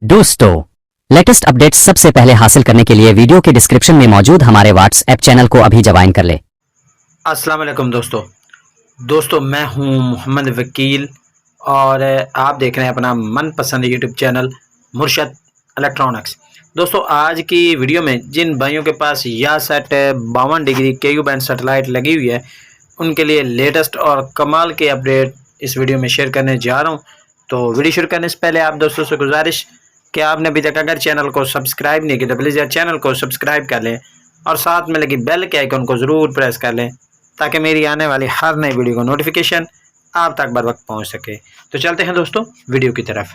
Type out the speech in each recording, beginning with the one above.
दोस्तों, latest updates सबसे पहले हासिल करने के लिए वीडियो के डिस्क्रिप्शन में मौजूद हमारे व्हाट्सएप चैनल को अभी ज्वाइन कर ले। अस्सलाम वालेकुम दोस्तों मैं हूं मोहम्मद वकील और आप देख रहे हैं अपना मनपसंद यूट्यूब चैनल मुर्शद इलेक्ट्रॉनिक्स। दोस्तों आज की वीडियो में जिन भाइयों के पास या set 52 degree KU band satellite लगी हुई है उनके लिए लेटेस्ट और कमाल के अपडेट इस वीडियो में शेयर करने जा रहा हूं। तो वीडियो शुरू करने से पहले आप दोस्तों से गुजारिश कि आपने अभी तक अगर चैनल को सब्सक्राइब नहीं किया तो प्लीज़ यार चैनल को सब्सक्राइब कर लें और साथ में लगी बेल के आइकन को ज़रूर प्रेस कर लें ताकि मेरी आने वाली हर नई वीडियो का नोटिफिकेशन आप तक बर वक्त पहुँच सके। तो चलते हैं दोस्तों वीडियो की तरफ।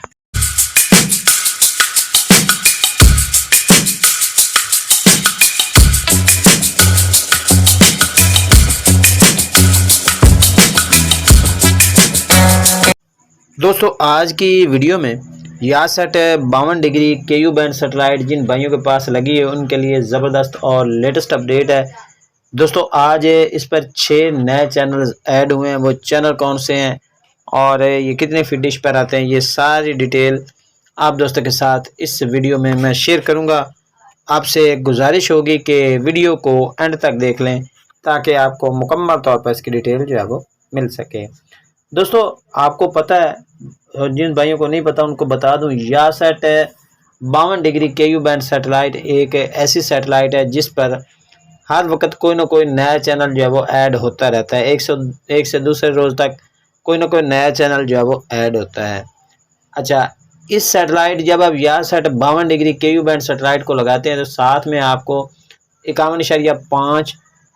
दोस्तों आज की वीडियो में यासेट 52 डिग्री KU बैंड सेटेलाइट जिन भाइयों के पास लगी है उनके लिए ज़बरदस्त और लेटेस्ट अपडेट है। दोस्तों आज इस पर 6 नए चैनल्स ऐड हुए हैं। वो चैनल कौन से हैं और ये कितने फीट डिश पर आते हैं, ये सारी डिटेल आप दोस्तों के साथ इस वीडियो में मैं शेयर करूंगा। आपसे गुजारिश होगी कि वीडियो को एंड तक देख लें ताकि आपको मुकम्मल तौर पर इसकी डिटेल जो है वो मिल सके। दोस्तों आपको पता है, जिन भाइयों को नहीं पता उनको बता दूं, यासेट 52 डिग्री KU बैंड सेटेलाइट एक ऐसी सेटेलाइट है जिस पर हर वक्त कोई ना कोई नया चैनल जो है वो ऐड होता रहता है। एक से दूसरे रोज़ तक कोई ना कोई नया चैनल जो है वो ऐड होता है। अच्छा, इस सेटेलाइट जब आप यासेट 52 डिग्री KU बैंड सेटेलाइट को लगाते हैं तो साथ में आपको 51.5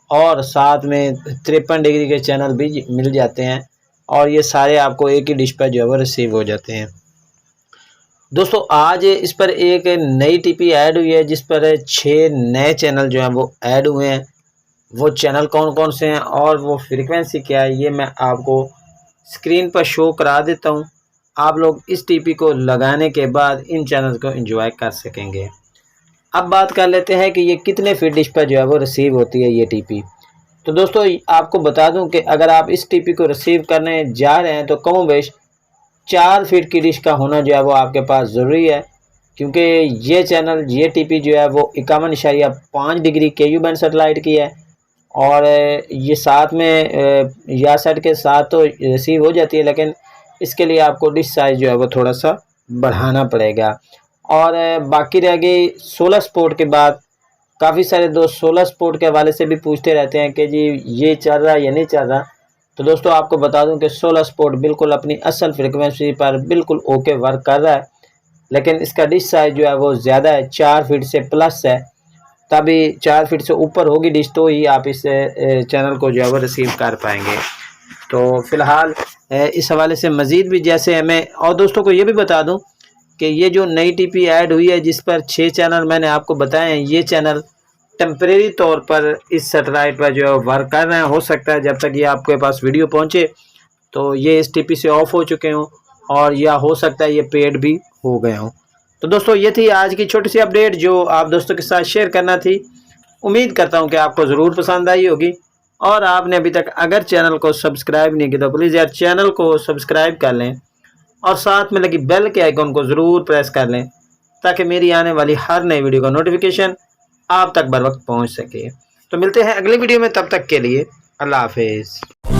और साथ में 53 डिग्री के चैनल भी मिल जाते हैं और ये सारे आपको एक ही डिश पर जो है वो रिसीव हो जाते हैं। दोस्तों आज इस पर एक नई टीपी ऐड हुई है जिस पर 6 नए चैनल जो हैं वो ऐड हुए हैं। वो चैनल कौन कौन से हैं और वो फ्रीक्वेंसी क्या है ये मैं आपको स्क्रीन पर शो करा देता हूं। आप लोग इस टीपी को लगाने के बाद इन चैनल को एंजॉय कर सकेंगे। अब बात कर लेते हैं कि ये कितने फीट डिश पर जो है वो रिसीव होती है ये टीपी। तो दोस्तों आपको बता दूं कि अगर आप इस टीपी को रिसीव करने जा रहे हैं तो कमोबेश 4 फीट की डिश का होना जो है वो आपके पास ज़रूरी है, क्योंकि ये टीपी जो है वो 51.5 डिग्री KU बैंड सेटेलाइट की है और ये साथ में यासेट के साथ तो रिसीव हो जाती है, लेकिन इसके लिए आपको डिश साइज़ जो है वो थोड़ा सा बढ़ाना पड़ेगा। और बाकी रह गई 16 स्पोर्ट के बाद काफ़ी सारे दोस्त 16 स्पोर्ट के हवाले से भी पूछते रहते हैं कि जी ये चल रहा है या नहीं चल रहा। तो दोस्तों आपको बता दूं कि 16 स्पोर्ट बिल्कुल अपनी असल फ्रिक्वेंसी पर बिल्कुल ओके वर्क कर रहा है, लेकिन इसका डिश साइज़ जो है वो ज़्यादा है, 4 फीट से प्लस है। तभी 4 फीट से ऊपर होगी डिश तो ही आप इस चैनल को जो है वो रिसीव कर पाएंगे। तो फ़िलहाल इस हवाले से मज़ीद भी जैसे हमें, और दोस्तों को ये भी बता दूँ कि ये जो नई टीपी ऐड हुई है जिस पर 6 चैनल मैंने आपको बताए हैं, ये चैनल टेम्परेरी तौर पर इस सेटेलाइट पर जो है वर्क कर रहे हैं। हो सकता है जब तक ये आपके पास वीडियो पहुंचे तो ये इस टीपी से ऑफ हो चुके हों और या हो सकता है ये पेड भी हो गए हों। तो दोस्तों ये थी आज की छोटी सी अपडेट जो आप दोस्तों के साथ शेयर करना थी। उम्मीद करता हूँ कि आपको ज़रूर पसंद आई होगी और आपने अभी तक अगर चैनल को सब्सक्राइब नहीं किया तो प्लीज़ यार चैनल को सब्सक्राइब कर लें और साथ में लगी बेल के आइकन को ज़रूर प्रेस कर लें ताकि मेरी आने वाली हर नई वीडियो का नोटिफिकेशन आप तक बर वक्त पहुँच सके। तो मिलते हैं अगली वीडियो में, तब तक के लिए अल्लाह हाफिज़।